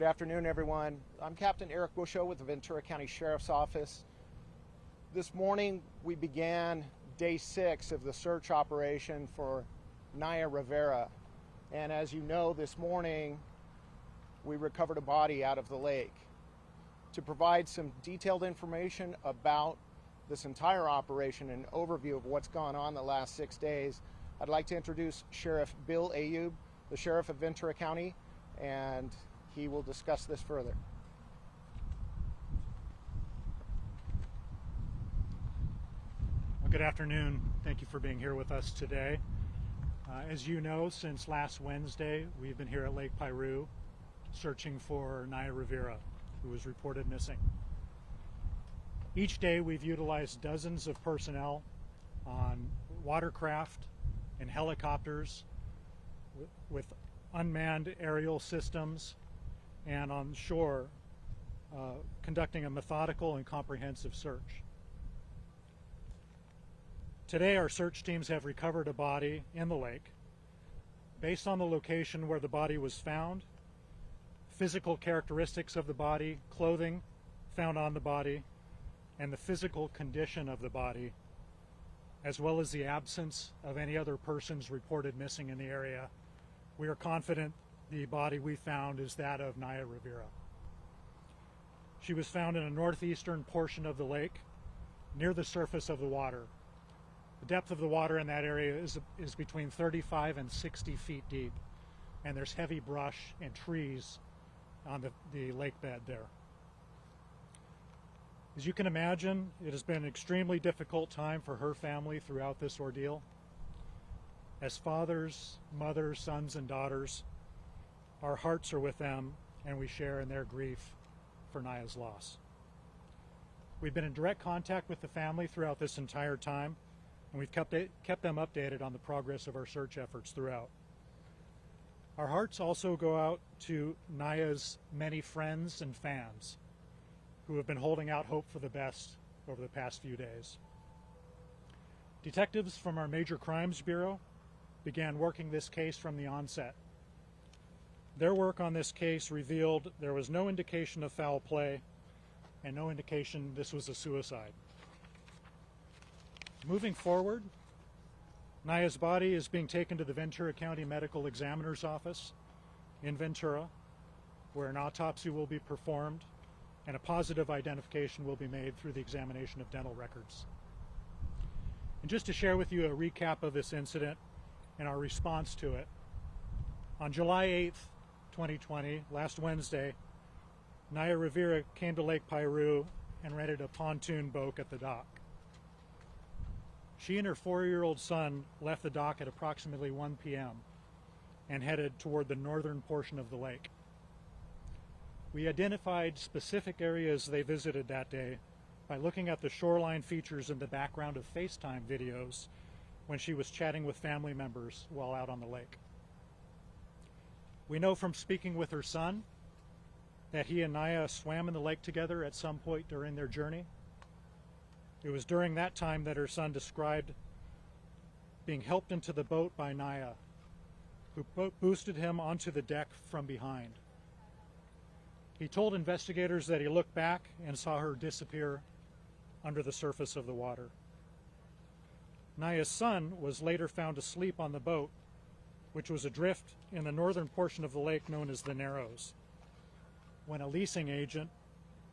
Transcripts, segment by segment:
Good afternoon, everyone. I'm Captain Eric Busho with the Ventura County Sheriff's Office. This morning, we began day 6 of the search operation for Naya Rivera. And as you know, this morning, we recovered a body out of the lake. To provide some detailed information about this entire operation and overview of what's gone on the last 6 days, I'd like to introduce Sheriff Bill Ayub, the Sheriff of Ventura County, and he will discuss this further. Well, good afternoon. Thank you for being here with us today. As you know, since last Wednesday, we've been here at Lake Piru searching for Naya Rivera, who was reported missing. Each day we've utilized dozens of personnel on watercraft and helicopters with unmanned aerial systems and on shore, conducting a methodical and comprehensive search. Today our search teams have recovered a body in the lake. Based on the location where the body was found, physical characteristics of the body, clothing found on the body, and the physical condition of the body, as well as the absence of any other persons reported missing in the area, we are confident the body we found is that of Naya Rivera. She was found in a northeastern portion of the lake, near the surface of the water. The depth of the water in that area is between 35 and 60 feet deep, and there's heavy brush and trees on the lake bed there. As you can imagine, it has been an extremely difficult time for her family throughout this ordeal. As fathers, mothers, sons, and daughters, our hearts are with them, and we share in their grief for Naya's loss. We've been in direct contact with the family throughout this entire time, and we've kept them updated on the progress of our search efforts throughout. Our hearts also go out to Naya's many friends and fans who have been holding out hope for the best over the past few days. Detectives from our Major Crimes Bureau began working this case from the onset. Their work on this case revealed there was no indication of foul play and no indication this was a suicide. Moving forward, Naya's body is being taken to the Ventura County Medical Examiner's Office in Ventura, where an autopsy will be performed and a positive identification will be made through the examination of dental records. And just to share with you a recap of this incident and our response to it, on July 8th, 2020, last Wednesday, Naya Rivera came to Lake Piru and rented a pontoon boat at the dock. She and her 4-year-old son left the dock at approximately 1 p.m. and headed toward the northern portion of the lake. We identified specific areas they visited that day by looking at the shoreline features in the background of FaceTime videos when she was chatting with family members while out on the lake. We know from speaking with her son that he and Naya swam in the lake together at some point during their journey. It was during that time that her son described being helped into the boat by Naya, who boosted him onto the deck from behind. He told investigators that he looked back and saw her disappear under the surface of the water. Naya's son was later found asleep on the boat, which was adrift in the northern portion of the lake known as the Narrows, when a leasing agent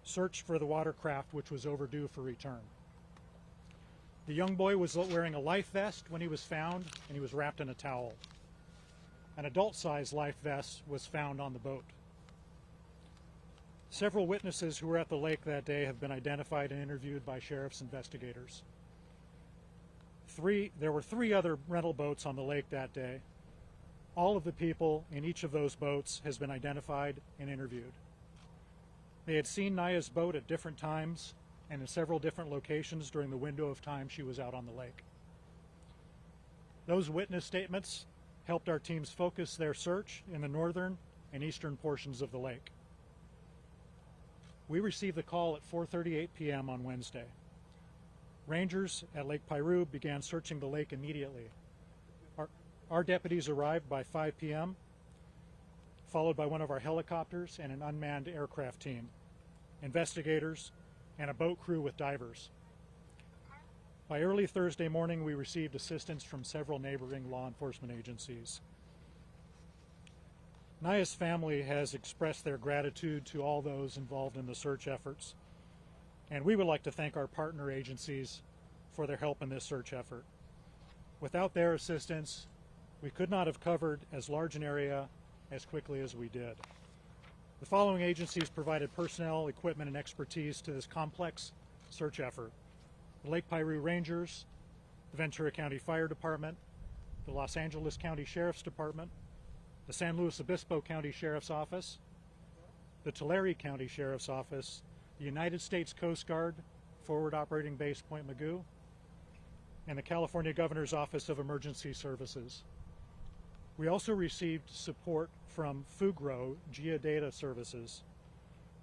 searched for the watercraft, which was overdue for return. The young boy was wearing a life vest when he was found, and he was wrapped in a towel. An adult-sized life vest was found on the boat. Several witnesses who were at the lake that day have been identified and interviewed by sheriff's investigators. There were 3 other rental boats on the lake that day. All of the people in each of those boats has been identified and interviewed. They had seen Naya's boat at different times and in several different locations during the window of time she was out on the lake. Those witness statements helped our teams focus their search in the northern and eastern portions of the lake. We received the call at 4:38 p.m. on Wednesday. Rangers at Lake Piru began searching the lake immediately. Our deputies arrived by 5 p.m., followed by one of our helicopters and an unmanned aircraft team, investigators, and a boat crew with divers. By early Thursday morning, we received assistance from several neighboring law enforcement agencies. Naya's family has expressed their gratitude to all those involved in the search efforts, and we would like to thank our partner agencies for their help in this search effort. Without their assistance, we could not have covered as large an area as quickly as we did. The following agencies provided personnel, equipment, and expertise to this complex search effort: the Lake Piru Rangers, the Ventura County Fire Department, the Los Angeles County Sheriff's Department, the San Luis Obispo County Sheriff's Office, the Tulare County Sheriff's Office, the United States Coast Guard, Forward Operating Base Point Mugu, and the California Governor's Office of Emergency Services. We also received support from Fugro Geodata Services.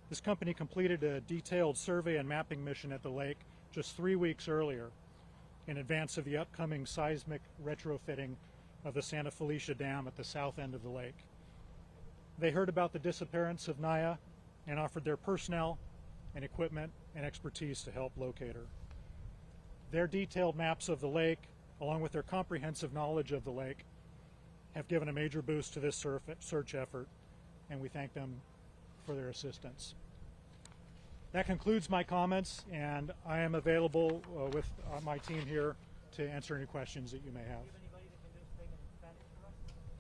This company completed a detailed survey and mapping mission at the lake just 3 weeks earlier, in advance of the upcoming seismic retrofitting of the Santa Felicia Dam at the south end of the lake. They heard about the disappearance of Naya and offered their personnel and equipment and expertise to help locate her. Their detailed maps of the lake, along with their comprehensive knowledge of the lake, have given a major boost to this search effort, and we thank them for their assistance. That concludes my comments, and I am available with my team here to answer any questions that you may have. Do you have anybody that can do statement in Spanish for us?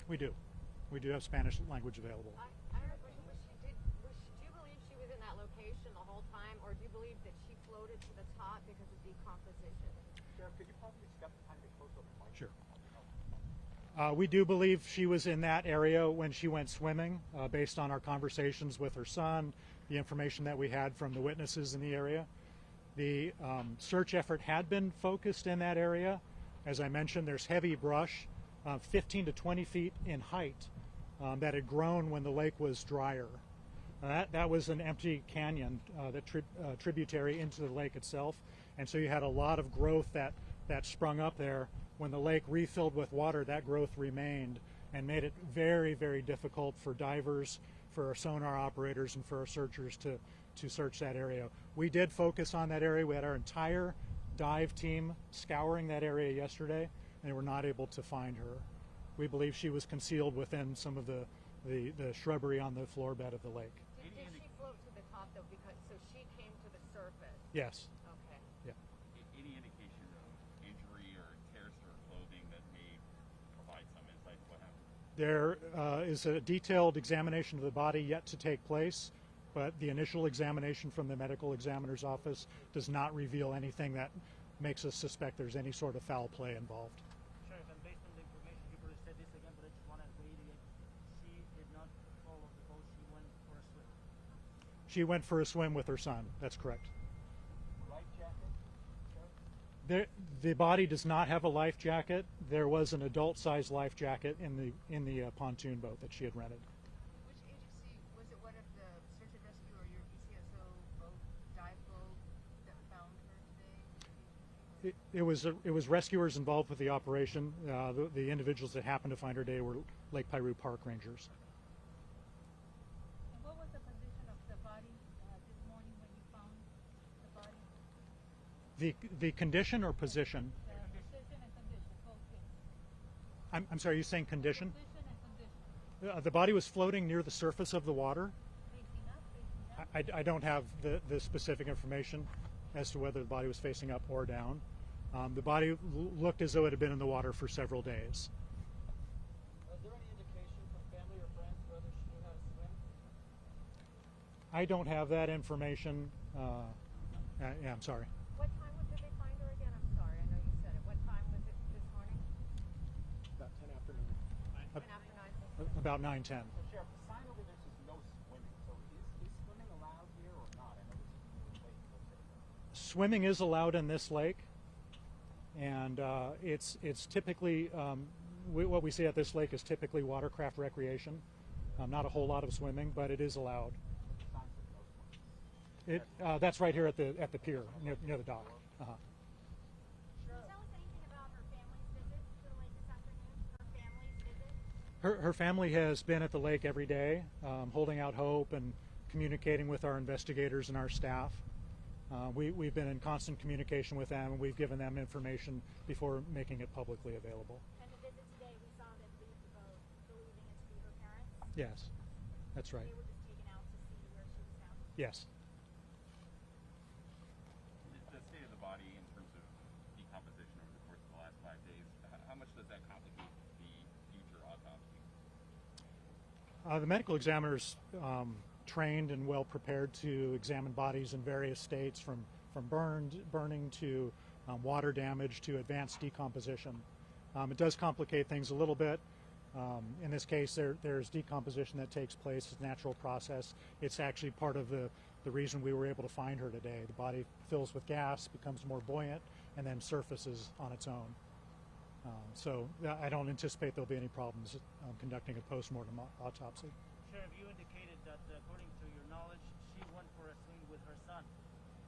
We do. We do have Spanish language available. I have a question. Do you believe she was in that location the whole time, or do you believe that she floated to the top because of decomposition? Sheriff, could you possibly step behind the close up mic? Sure. We do believe she was in that area when she went swimming, based on our conversations with her son, the information that we had from the witnesses in the area. The search effort had been focused in that area. As I mentioned, there's heavy brush, 15 to 20 feet in height, that had grown when the lake was drier. That was an empty canyon, tributary into the lake itself, and so you had a lot of growth that sprung up there. When the lake refilled with water, that growth remained and made it very, very difficult for divers, for our sonar operators, and for our searchers to search that area. We did focus on that area. We had our entire dive team scouring that area yesterday, and they were not able to find her. We believe she was concealed within some of the shrubbery on the floor bed of the lake. Did she float to the top, though, because so she came to the surface? Yes. Okay. Yeah. Any indication of injury or tears to her clothing that may provide some insight to what happened? There is a detailed examination of the body yet to take place, but the initial examination from the medical examiner's office does not reveal anything that makes us suspect there's any sort of foul play involved. Sheriff, and based on the information, you probably said this again, but I just want to reiterate, she did not fall off the boat, she went for a swim. She went for a swim with her son. That's correct. Life jacket, Sheriff? The body does not have a life jacket. There was an adult-sized life jacket in the pontoon boat that she had rented. Which agency was it? One of the search and rescue or your BCSO boat, dive boat that found her today? It was rescuers involved with the operation. The individuals that happened to find her today were Lake Piru Park Rangers. And what was the position of the body this morning when you found the body? The condition or position? The position and condition, both things. I'm sorry, are you saying condition? Position and condition. The body was floating near the surface of the water. Facing up, facing down. I don't have the specific information as to whether the body was facing up or down. The body looked as though it had been in the water for several days. Was there any indication from family or friends whether she knew how to swim? I don't have that information. Yeah, I'm sorry. What time did they find her again? I'm sorry, I know you said it. What time was it this morning? About 10 afternoon. 10 after 9? About 9:10. So, Sheriff, the sign over there says no swimming. So is swimming allowed here or not? I know this is a lake, so Swimming is allowed in this lake, and it's typically what we see at this lake is typically watercraft recreation. Not a whole lot of swimming, but it is allowed. sign says no swimming. That's right here at the pier near the dock. Can you tell us anything about her family's visit to the lake this afternoon? Her family's visit? Her family has been at the lake every day, holding out hope and communicating with our investigators and our staff. We've been in constant communication with them, and we've given them information before making it publicly available. And the visit today, we saw them leave the boat, believing it to be her parents. Yes, that's right. They were just taken out to see where she was found. Yes. The state of the body in terms of decomposition over the course of the last 5 days, how much does that complicate the future autopsy? The medical examiners trained and well prepared to examine bodies in various states, from burning to water damage to advanced decomposition. It does complicate things a little bit. In this case, there's decomposition that takes place. It's a natural process. It's actually part of the reason we were able to find her today. The body fills with gas, becomes more buoyant, and then surfaces on its own. So I don't anticipate there'll be any problems conducting a post-mortem autopsy. Sheriff, you indicated that according to your knowledge, she went for a swim with her son.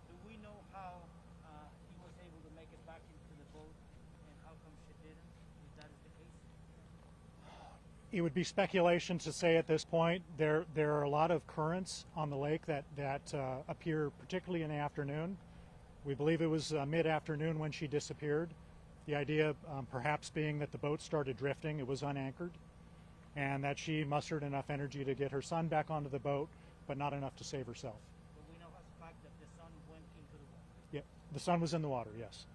Do we know how he was able to make it back into the boat, and how come she didn't, if that is the case? It would be speculation to say at this point. There are a lot of currents on the lake that appear particularly in the afternoon. We believe it was mid-afternoon when she disappeared. The idea perhaps being that the boat started drifting, it was unanchored, and that she mustered enough energy to get her son back onto the boat, but not enough to save herself. But we know as a fact that the son went into the water. Yeah, the son was in the water, yes.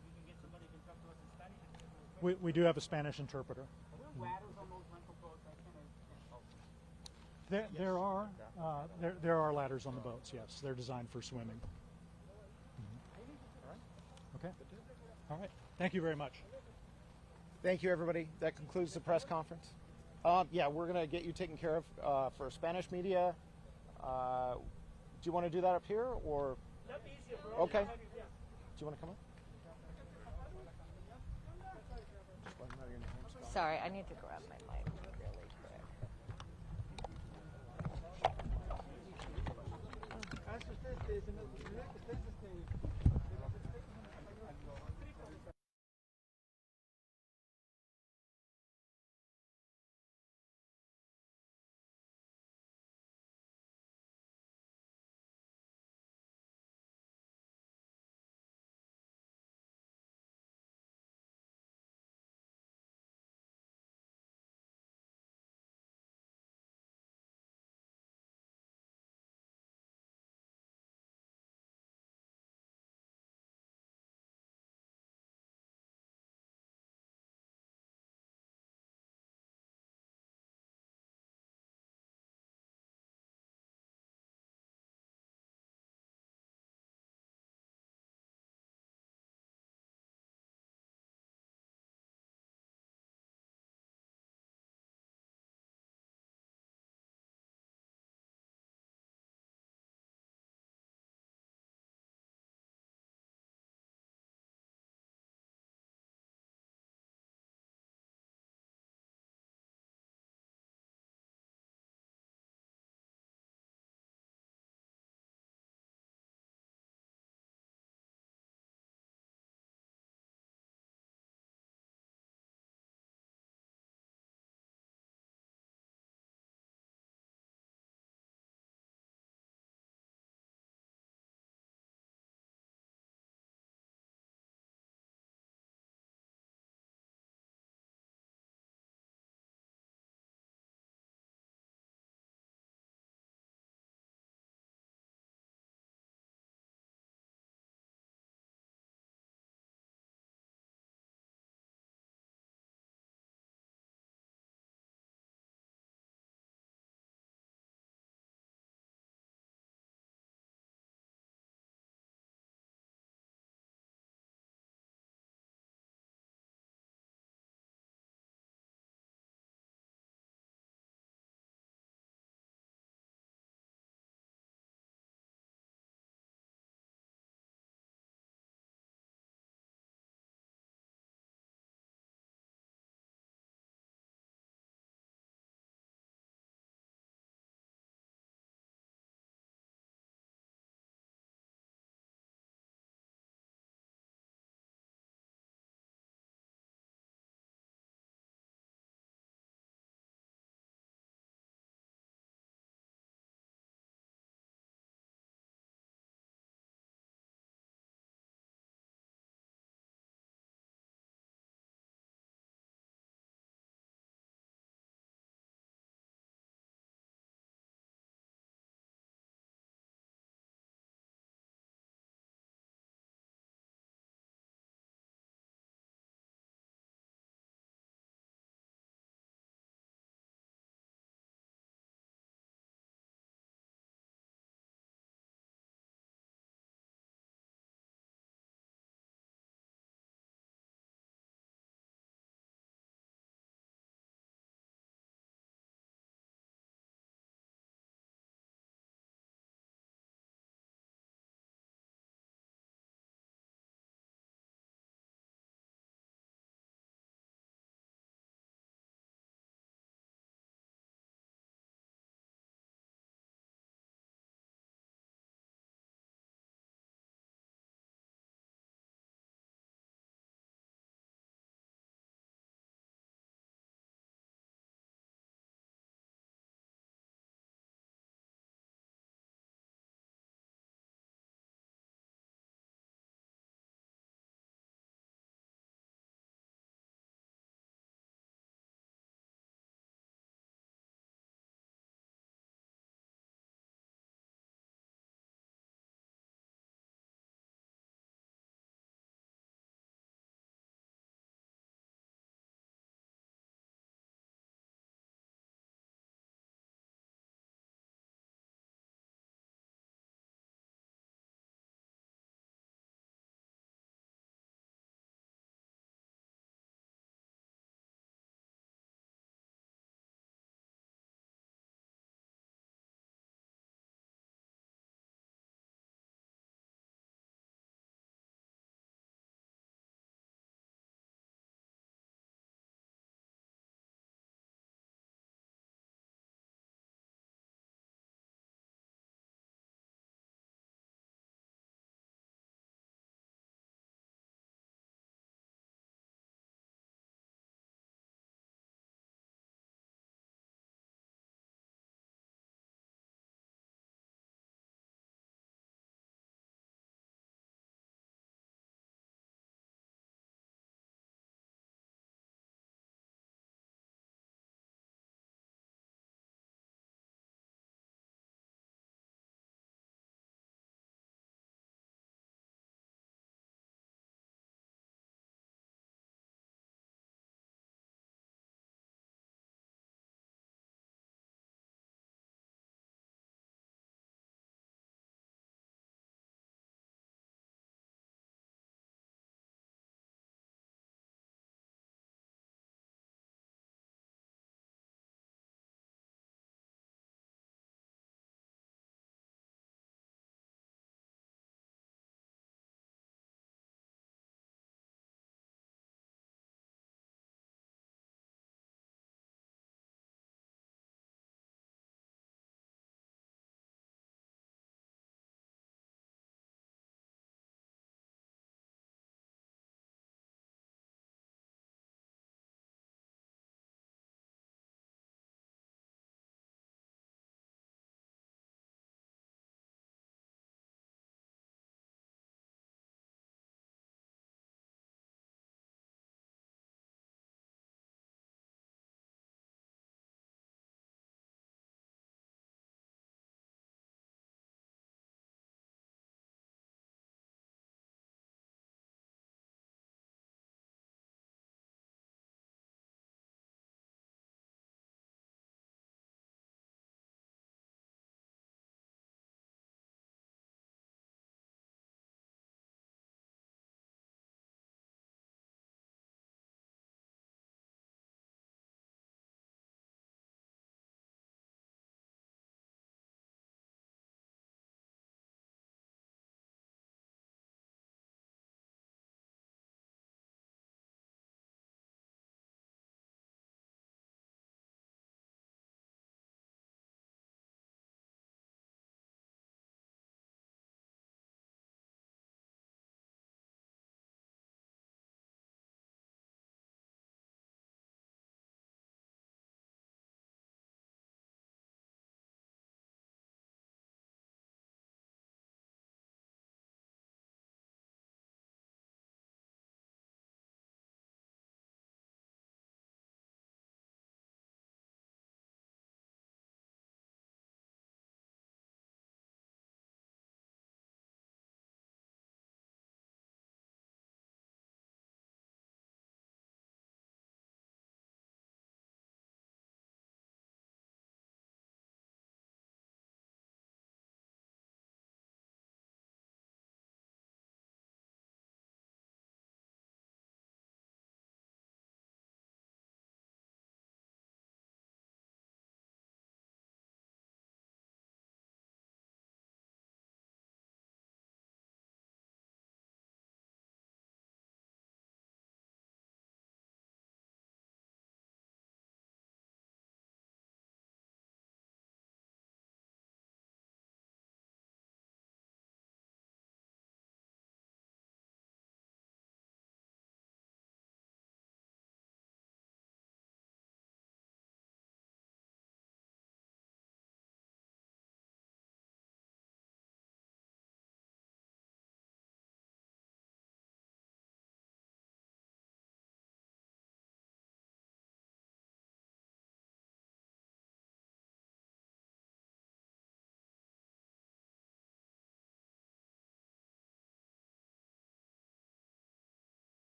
You can get somebody who can talk to us in Spanish. We do have a Spanish interpreter. Are there ladders on those rental boats? I can't. There are ladders on the boats, yes. They're designed for swimming. Okay. All right. Thank you very much. Thank you, everybody. That concludes the press conference. Yeah, we're going to get you taken care of for Spanish media. Do you want to do that up here, or? That'd be easier, bro. Okay. Yeah. Do you want to come up? Just let them know your name's Scott. Sorry, I need to grab my